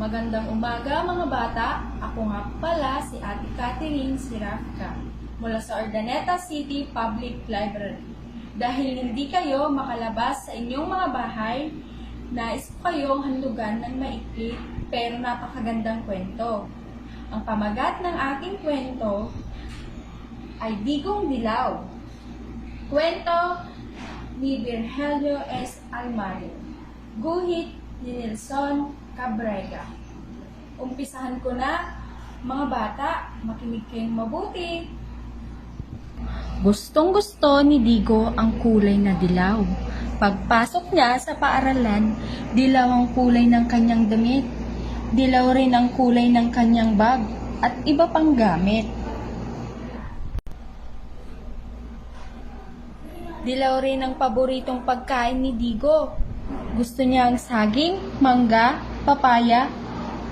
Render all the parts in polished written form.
Magandang umaga mga bata, ako nga pala si Ate Catherine Sirafka mula sa Urdaneta City Public Library. Dahil hindi kayo makalabas sa inyong mga bahay, nais ko kayong handugan ng maikli pero napakagandang kwento. Ang pamagat ng ating kwento ay Digong Dilaw. Kwento ni Virgilio S. Almario. Guhit ni Nelson Cabrera. Umpisahan ko na, mga bata, makinig kayong mabuti. Gustong-gusto ni Digo ang kulay na dilaw. Pagpasok niya sa paaralan, dilaw ang kulay ng kanyang damit. Dilaw rin ang kulay ng kanyang bag at iba pang gamit. Dilaw rin ang paboritong pagkain ni Digo. Gusto niya ang saging, mangga, papaya,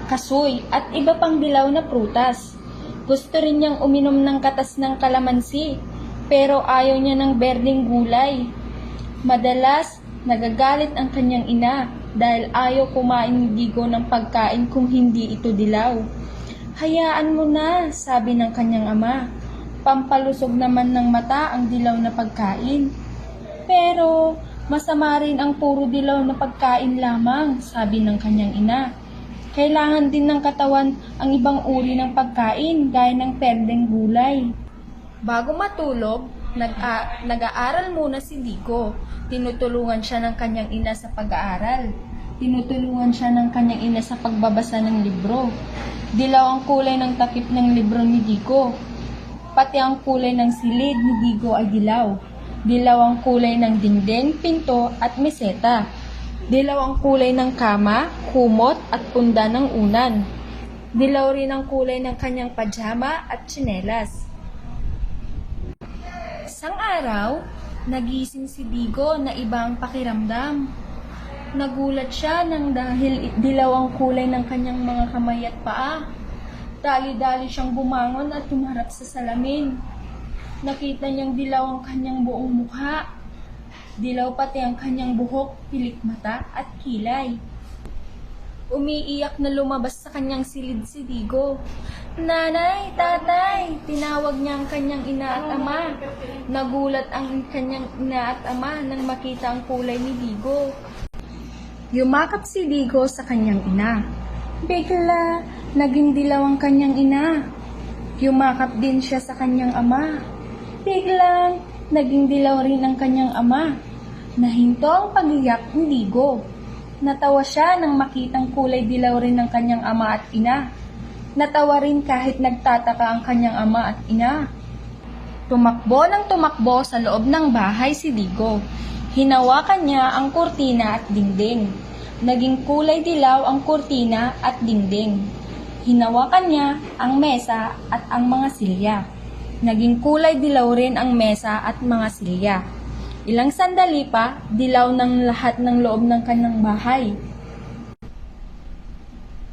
kasoy, at iba pang dilaw na prutas. Gusto rin niyang uminom ng katas ng kalamansi, pero ayaw niya ng berdeng gulay. Madalas, nagagalit ang kanyang ina dahil ayaw kumain ni Digo ng pagkain kung hindi ito dilaw. Hayaan mo na, sabi ng kanyang ama. Pampalusog naman ng mata ang dilaw na pagkain. Pero, masama rin ang puro dilaw na pagkain lamang, sabi ng kanyang ina. Kailangan din ng katawan ang ibang uri ng pagkain, gaya ng perdeng gulay. Bago matulog, nag-aaral muna si Digo. Tinutulungan siya ng kanyang ina sa pag-aaral. Tinutulungan siya ng kanyang ina sa pagbabasa ng libro. Dilaw ang kulay ng takip ng libro ni Digo. Pati ang kulay ng silid ni Digo ay dilaw. Dilaw ang kulay ng dingding, pinto at meseta. Dilaw ang kulay ng kama, kumot at punda ng unan. Dilaw rin ang kulay ng kanyang pajama at tsinelas. Isang araw, nagising si Digo na iba ang pakiramdam. Nagulat siya nang dahil dilaw ang kulay ng kanyang mga kamay at paa. Dali-dali siyang bumangon at tumarap sa salamin. Nakita niyang dilaw ang kanyang buong mukha. Dilaw pati ang kanyang buhok, pilik mata at kilay. Umiiyak na lumabas sa kanyang silid si Digo. Nanay, tatay, tinawag niya ang kanyang ina at ama. Nagulat ang kanyang ina at ama nang makita ang kulay ni Digo. Yumakap si Digo sa kanyang ina. Bigla, naging dilaw ang kanyang ina. Yumakap din siya sa kanyang ama. Biglang, naging dilaw rin ang kanyang ama. Nahinto ang pag-iyak ni Digo. Natawa siya nang makitang kulay dilaw rin ng kanyang ama at ina. Natawa rin kahit nagtataka ang kanyang ama at ina. Tumakbo ng tumakbo sa loob ng bahay si Digo. Hinawakan niya ang kurtina at dingding. Naging kulay dilaw ang kurtina at dingding. Hinawakan niya ang mesa at ang mga silya. Naging kulay dilaw rin ang mesa at mga silya. Ilang sandali pa, dilaw ng lahat ng loob ng kanyang bahay.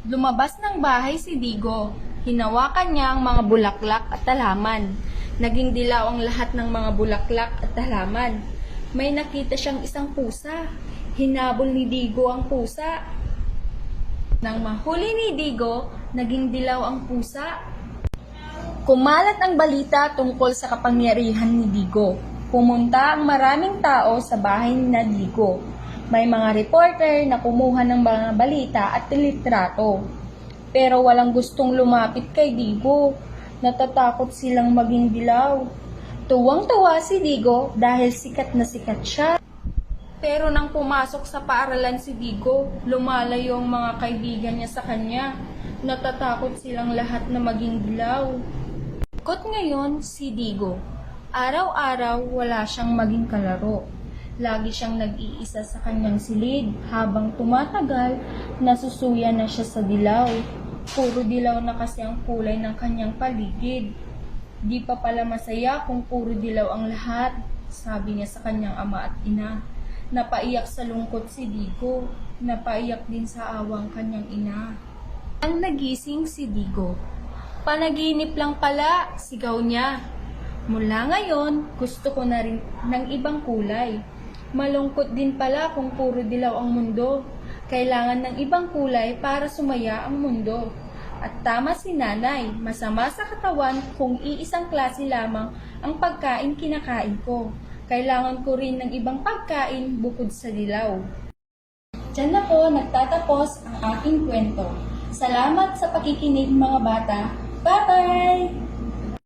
Lumabas ng bahay si Digo. Hinawakan niya ang mga bulaklak at halaman. Naging dilaw ang lahat ng mga bulaklak at halaman. May nakita siyang isang pusa. Hinabol ni Digo ang pusa. Nang mahuli ni Digo, naging dilaw ang pusa. Kumalat ang balita tungkol sa kapangyarihan ni Digo. Pumunta ang maraming tao sa bahay ni Digo. May mga reporter na kumuha ng mga balita at litrato. Pero walang gustong lumapit kay Digo. Natatakot silang maging dilaw. Tuwang-tuwa si Digo dahil sikat na sikat siya. Pero nang pumasok sa paaralan si Digo, lumalayo ang mga kaibigan niya sa kanya. Natatakot silang lahat na maging dilaw. Ikot ngayon si Digo. Araw-araw wala siyang maging kalaro. Lagi siyang nag-iisa sa kanyang silid. Habang tumatagal, nasusuya na siya sa dilaw. Puro dilaw na kasi ang kulay ng kanyang paligid. Di pa pala masaya kung puro dilaw ang lahat, sabi niya sa kanyang ama at ina. Napaiyak sa lungkot si Digo. Napaiyak din sa awang kanyang ina. Ang nagising si Digo. Panaginip lang pala, sigaw niya. Mula ngayon, gusto ko na rin ng ibang kulay. Malungkot din pala kung puro dilaw ang mundo. Kailangan ng ibang kulay para sumaya ang mundo. At tama si nanay, masama sa katawan kung iisang klase lamang ang pagkain kinakain ko. Kailangan ko rin ng ibang pagkain bukod sa dilaw. Diyan na po nagtatapos ang aking kwento. Salamat sa pakikinig mga bata. Bye-bye!